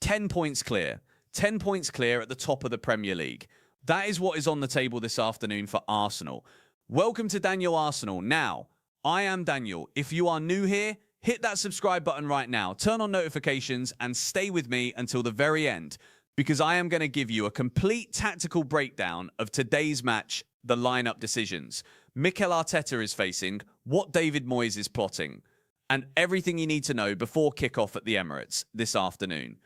10 points clear. 10 points clear at the top of the Premier League. That is what is on the table this afternoon for Arsenal. Welcome to Daniel Arsenal. Now, I am Daniel. If you are new here, hit that subscribe button right now. Turn on notifications and stay with me until the very end, because I am going to give you a complete tactical breakdown of today's match, the lineup decisions, Mikel Arteta is facing, what David Moyes is plotting, and everything you need to know before kickoff at the Emirates this afternoon.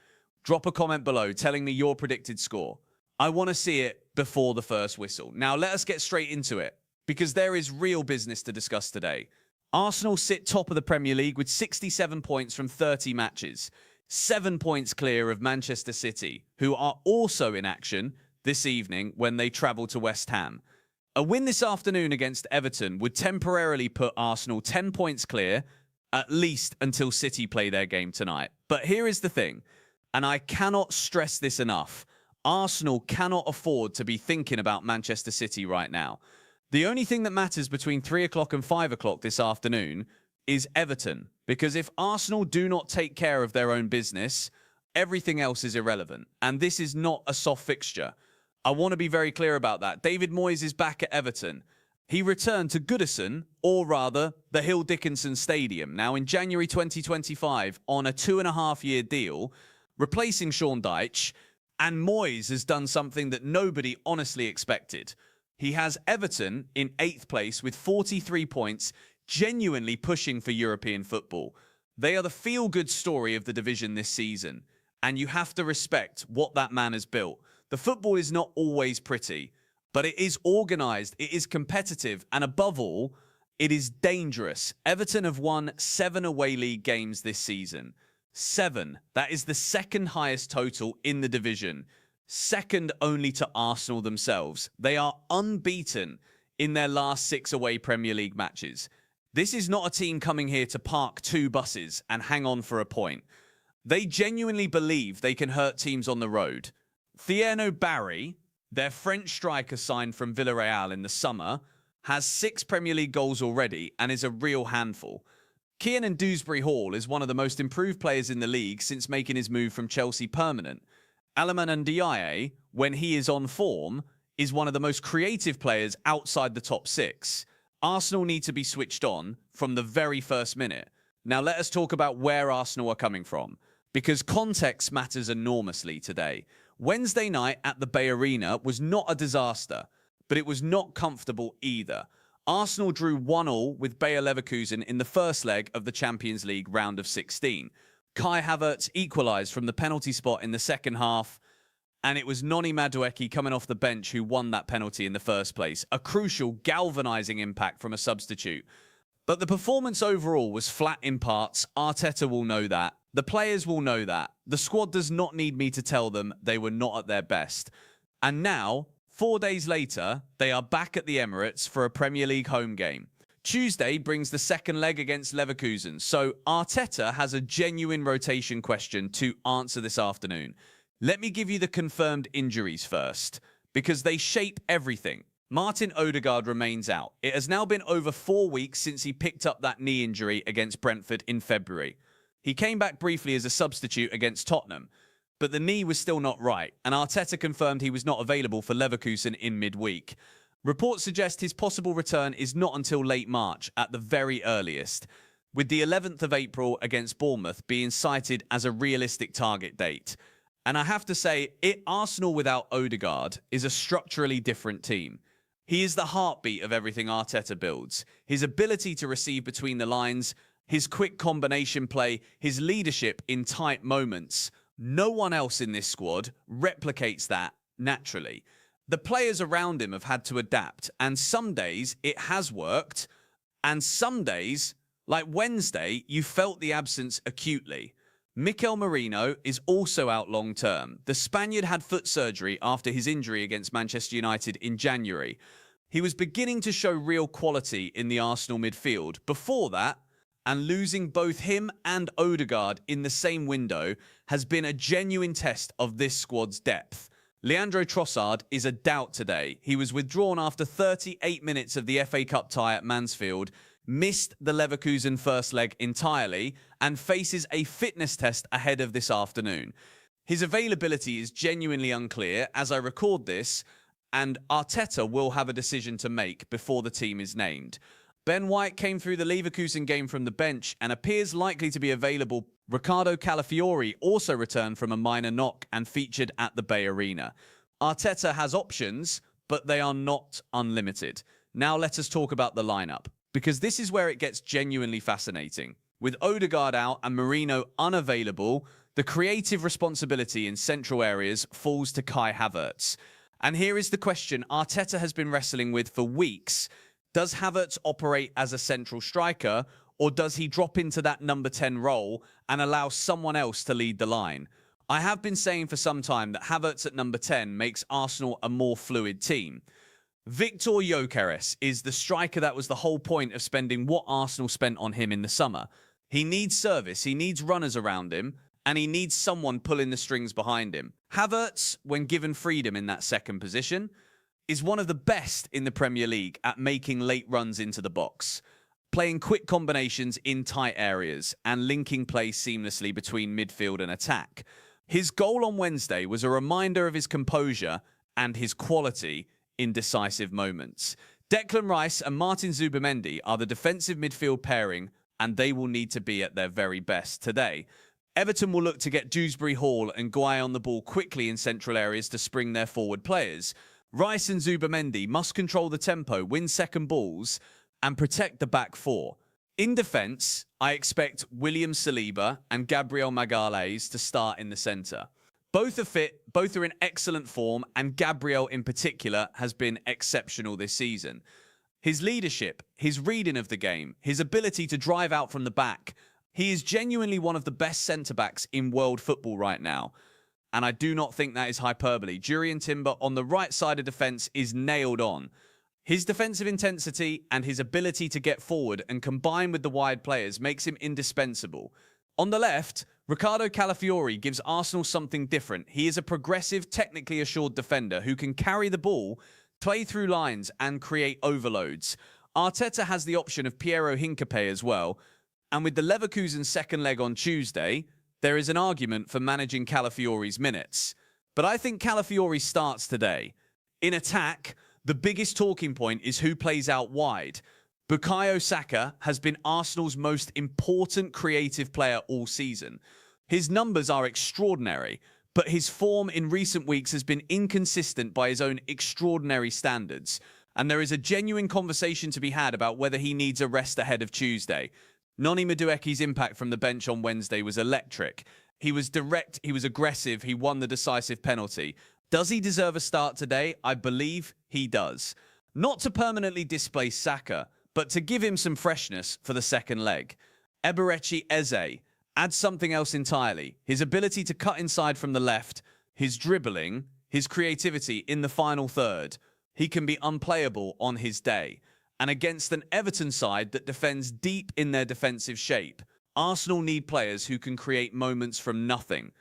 Drop a comment below telling me your predicted score. I want to see it before the first whistle. Now let us get straight into it, because there is real business to discuss today. Arsenal sit top of the Premier League with 67 points from 30 matches, 7 points clear of Manchester City, who are also in action this evening when they travel to West Ham. A win this afternoon against Everton would temporarily put Arsenal 10 points clear, at least until City play their game tonight. But here is the thing, and I cannot stress this enough. Arsenal cannot afford to be thinking about Manchester City right now. The only thing that matters between 3 o'clock and 5 o'clock this afternoon is Everton. Because if Arsenal do not take care of their own business, everything else is irrelevant. And this is not a soft fixture. I want to be very clear about that. David Moyes is back at Everton. He returned to Goodison, or rather, the Hill Dickinson Stadium, now in January 2025 on a 2.5-year deal, replacing Sean Dyche, and Moyes has done something that nobody honestly expected. He has Everton in 8th place with 43 points, genuinely pushing for European football. They are the feel-good story of the division this season, and you have to respect what that man has built. The football is not always pretty, but it is organised, it is competitive, and above all, it is dangerous. Everton have won 7 away league games this season. 7. That is the second highest total in the division. Second only to Arsenal themselves. They are unbeaten in their last 6 away Premier League matches. This is not a team coming here to park 2 buses and hang on for a point. They genuinely believe they can hurt teams on the road. Thierry Barry, their French striker signed from Villarreal in the summer, has 6 Premier League goals already and is a real handful. Kiernan Dewsbury-Hall is one of the most improved players in the league since making his move from Chelsea permanent. Alaman Ndiaye, when he is on form, is one of the most creative players outside the top 6. Arsenal need to be switched on from the very first minute. Now let us talk about where Arsenal are coming from, because context matters enormously today. Wednesday night at the Bay Arena was not a disaster, but it was not comfortable either. Arsenal drew 1-1 with Bayer Leverkusen in the first leg of the Champions League round of 16. Kai Havertz equalised from the penalty spot in the second half, and it was Noni Madueke coming off the bench who won that penalty in the first place. A crucial, galvanising impact from a substitute. But the performance overall was flat in parts. Arteta will know that. The players will know that. The squad does not need me to tell them they were not at their best. And now, 4 days later, they are back at the Emirates for a Premier League home game. Tuesday brings the second leg against Leverkusen, so Arteta has a genuine rotation question to answer this afternoon. Let me give you the confirmed injuries first, because they shape everything. Martin Odegaard remains out. It has now been over 4 weeks since he picked up that knee injury against Brentford in February. He came back briefly as a substitute against Tottenham, but the knee was still not right, and Arteta confirmed he was not available for Leverkusen in midweek. Reports suggest his possible return is not until late March at the very earliest, with the 11th of April against Bournemouth being cited as a realistic target date. And I have to say, Arsenal without Odegaard is a structurally different team. He is the heartbeat of everything Arteta builds. His ability to receive between the lines, his quick combination play, his leadership in tight moments. No one else in this squad replicates that naturally. The players around him have had to adapt, and some days it has worked, and some days, like Wednesday, you felt the absence acutely. Mikel Merino is also out long-term. The Spaniard had foot surgery after his injury against Manchester United in January. He was beginning to show real quality in the Arsenal midfield before that, and losing both him and Odegaard in the same window has been a genuine test of this squad's depth. Leandro Trossard is a doubt today. He was withdrawn after 38 minutes of the FA Cup tie at Mansfield, missed the Leverkusen first leg entirely, and faces a fitness test ahead of this afternoon. His availability is genuinely unclear as I record this, and Arteta will have a decision to make before the team is named. Ben White came through the Leverkusen game from the bench and appears likely to be available. Ricardo Calafiori also returned from a minor knock and featured at the Bay Arena. Arteta has options, but they are not unlimited. Now let us talk about the lineup, because this is where it gets genuinely fascinating. With Odegaard out and Merino unavailable, the creative responsibility in central areas falls to Kai Havertz. And here is the question Arteta has been wrestling with for weeks. Does Havertz operate as a central striker, or does he drop into that number 10 role and allow someone else to lead the line? I have been saying for some time that Havertz at number 10 makes Arsenal a more fluid team. Victor Gyökeres is the striker that was the whole point of spending what Arsenal spent on him in the summer. He needs service, he needs runners around him, and he needs someone pulling the strings behind him. Havertz, when given freedom in that second position, is one of the best in the Premier League at making late runs into the box, playing quick combinations in tight areas, and linking play seamlessly between midfield and attack. His goal on Wednesday was a reminder of his composure and his quality in decisive moments. Declan Rice and Martin Zubimendi are the defensive midfield pairing, and they will need to be at their very best today. Everton will look to get Dewsbury Hall and Guay on the ball quickly in central areas to spring their forward players. Rice and Zubimendi must control the tempo, win second balls, and protect the back four. In defence, I expect William Saliba and Gabriel Magalhaes to start in the centre. Both are fit, both are in excellent form, and Gabriel in particular has been exceptional this season. His leadership, his reading of the game, his ability to drive out from the back, he is genuinely one of the best centre-backs in world football right now. And I do not think that is hyperbole. Jurriën Timber on the right side of defence is nailed on. His defensive intensity and his ability to get forward and combine with the wide players makes him indispensable. On the left, Ricardo Calafiori gives Arsenal something different. He is a progressive, technically assured defender who can carry the ball, play through lines, and create overloads. Arteta has the option of Piero Hincapié as well. And with the Leverkusen second leg on Tuesday, there is an argument for managing Calafiori's minutes. But I think Calafiori starts today. In attack, the biggest talking point is who plays out wide. Bukayo Saka has been Arsenal's most important creative player all season. His numbers are extraordinary, but his form in recent weeks has been inconsistent by his own extraordinary standards. And there is a genuine conversation to be had about whether he needs a rest ahead of Tuesday. Noni Madueke's impact from the bench on Wednesday was electric. He was direct, he was aggressive, he won the decisive penalty. Does he deserve a start today? I believe he does. Not to permanently displace Saka, but to give him some freshness for the second leg. Eberechi Eze adds something else entirely. His ability to cut inside from the left, his dribbling, his creativity in the final third. He can be unplayable on his day. And against an Everton side that defends deep in their defensive shape, Arsenal need players who can create moments from nothing,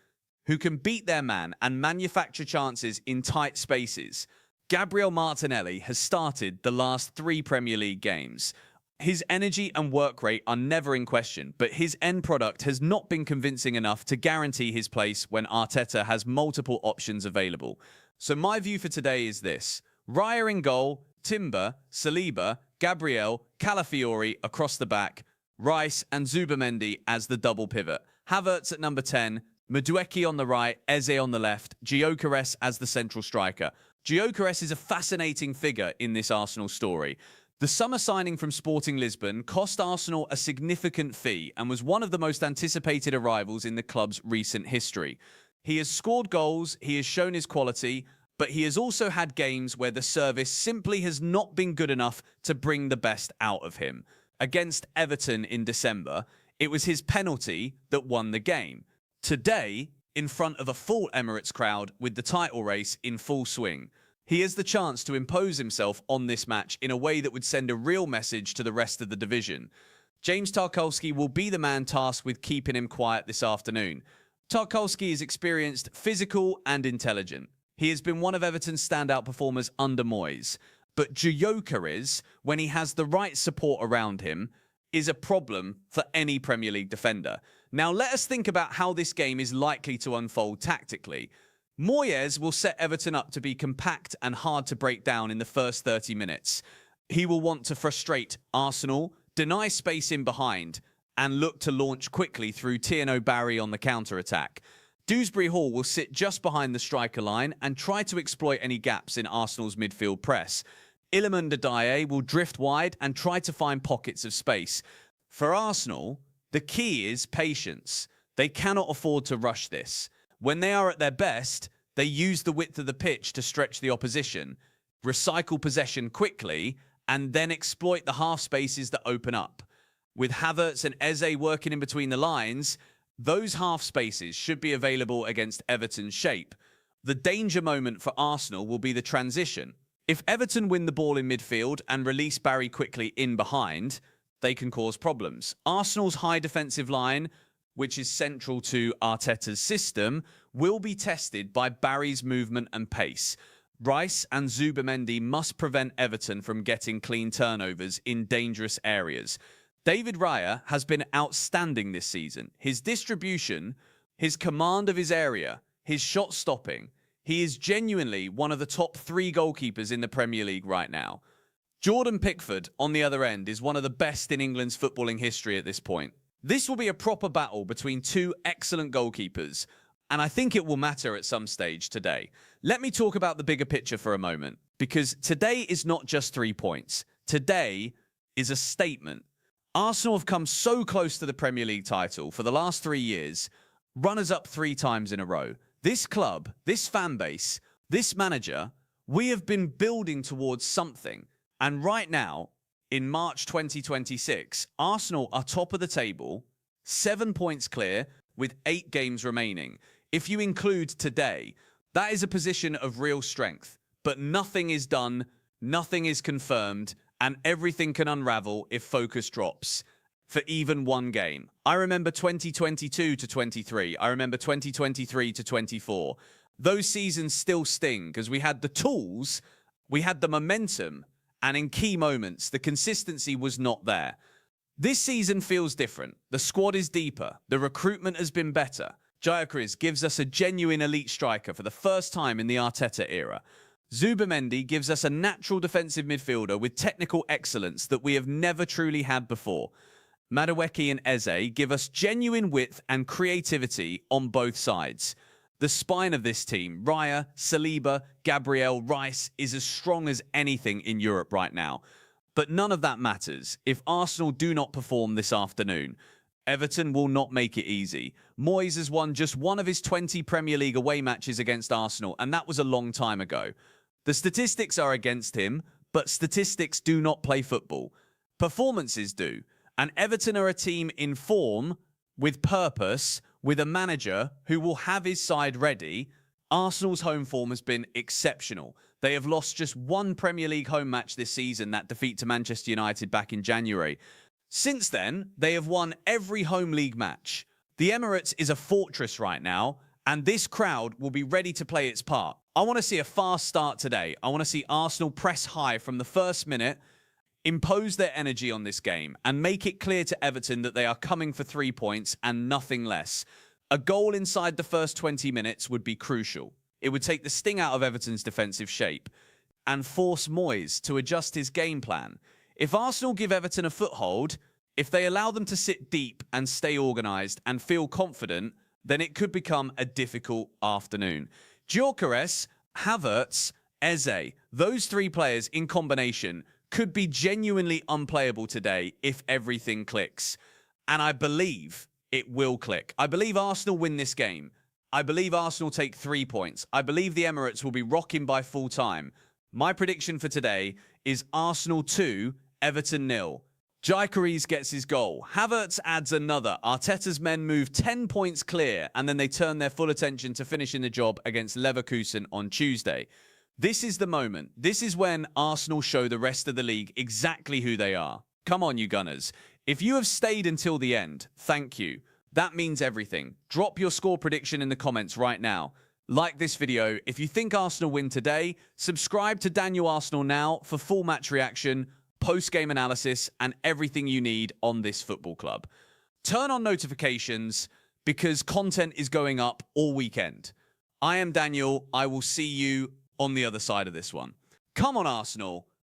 who can beat their man and manufacture chances in tight spaces. Gabriel Martinelli has started the last 3 Premier League games. His energy and work rate are never in question, but his end product has not been convincing enough to guarantee his place when Arteta has multiple options available. So my view for today is this. Raya in goal, Timber, Saliba, Gabriel, Calafiori across the back, Rice and Zubimendi as the double pivot. Havertz at number 10, Madueke on the right, Eze on the left, Gyökeres as the central striker. Gyökeres is a fascinating figure in this Arsenal story. The summer signing from Sporting Lisbon cost Arsenal a significant fee and was one of the most anticipated arrivals in the club's recent history. He has scored goals, he has shown his quality, but he has also had games where the service simply has not been good enough to bring the best out of him. Against Everton in December, it was his penalty that won the game. Today, in front of a full Emirates crowd with the title race in full swing, he has the chance to impose himself on this match in a way that would send a real message to the rest of the division. James Tarkowski will be the man tasked with keeping him quiet this afternoon. Tarkowski is experienced, physical and intelligent. He has been one of Everton's standout performers under Moyes. But Gyökeres, when he has the right support around him, is a problem for any Premier League defender. Now let us think about how this game is likely to unfold tactically. Moyes will set Everton up to be compact and hard to break down in the first 30 minutes. He will want to frustrate Arsenal, deny space in behind, and look to launch quickly through Tierno Barry on the counter-attack. Dewsbury Hall will sit just behind the striker line and try to exploit any gaps in Arsenal's midfield press. Iliman Ndiaye will drift wide and try to find pockets of space. For Arsenal, the key is patience. They cannot afford to rush this. When they are at their best, they use the width of the pitch to stretch the opposition, recycle possession quickly, and then exploit the half spaces that open up. With Havertz and Eze working in between the lines, those half spaces should be available against Everton's shape. The danger moment for Arsenal will be the transition. If Everton win the ball in midfield and release Barry quickly in behind, they can cause problems. Arsenal's high defensive line, which is central to Arteta's system, will be tested by Barry's movement and pace. Rice and Zubimendi must prevent Everton from getting clean turnovers in dangerous areas. David Raya has been outstanding this season. His distribution, his command of his area, his shot stopping. He is genuinely one of the top 3 goalkeepers in the Premier League right now. Jordan Pickford, on the other end, is one of the best in England's footballing history at this point. This will be a proper battle between 2 excellent goalkeepers, and I think it will matter at some stage today. Let me talk about the bigger picture for a moment, because today is not just 3 points. Today is a statement. Arsenal have come so close to the Premier League title for the last 3 years, runners-up 3 times in a row. This club, this fan base, this manager, we have been building towards something. And right now, in March 2026, Arsenal are top of the table, 7 points clear, with 8 games remaining. If you include today, that is a position of real strength. But nothing is done, nothing is confirmed, and everything can unravel if focus drops for even one game. I remember 2022 to 23. I remember 2023 to 24. Those seasons still sting because we had the tools, we had the momentum, and in key moments, the consistency was not there. This season feels different. The squad is deeper. The recruitment has been better. Gyökeres gives us a genuine elite striker for the first time in the Arteta era. Zubimendi gives us a natural defensive midfielder with technical excellence that we have never truly had before. Madueke and Eze give us genuine width and creativity on both sides. The spine of this team, Raya, Saliba, Gabriel, Rice, is as strong as anything in Europe right now. But none of that matters if Arsenal do not perform this afternoon. Everton will not make it easy. Moyes has won just one of his 20 Premier League away matches against Arsenal, and that was a long time ago. The statistics are against him, but statistics do not play football. Performances do. And Everton are a team in form, with purpose, with a manager who will have his side ready. Arsenal's home form has been exceptional. They have lost just one Premier League home match this season, that defeat to Manchester United back in January. Since then, they have won every home league match. The Emirates is a fortress right now, and this crowd will be ready to play its part. I want to see a fast start today. I want to see Arsenal press high from the first minute, impose their energy on this game, and make it clear to Everton that they are coming for 3 points and nothing less. A goal inside the first 20 minutes would be crucial. It would take the sting out of Everton's defensive shape and force Moyes to adjust his game plan. If Arsenal give Everton a foothold, if they allow them to sit deep and stay organised and feel confident, then it could become a difficult afternoon. Gyökeres, Havertz, Eze, those 3 players in combination could be genuinely unplayable today if everything clicks. And I believe it will click. I believe Arsenal win this game. I believe Arsenal take 3 points. I believe the Emirates will be rocking by full time. My prediction for today is Arsenal 2, Everton 0. Gyökeres gets his goal. Havertz adds another. Arteta's men move 10 points clear, and then they turn their full attention to finishing the job against Leverkusen on Tuesday. This is the moment. This is when Arsenal show the rest of the league exactly who they are. Come on, you Gunners. If you have stayed until the end, thank you. That means everything. Drop your score prediction in the comments right now. Like this video if you think Arsenal win today. Subscribe to Daniel Arsenal now for full match reaction, post-game analysis, and everything you need on this football club. turn on notifications because content is going up all weekend. I am Daniel. I will see you on the other side of this one. Come on, Arsenal.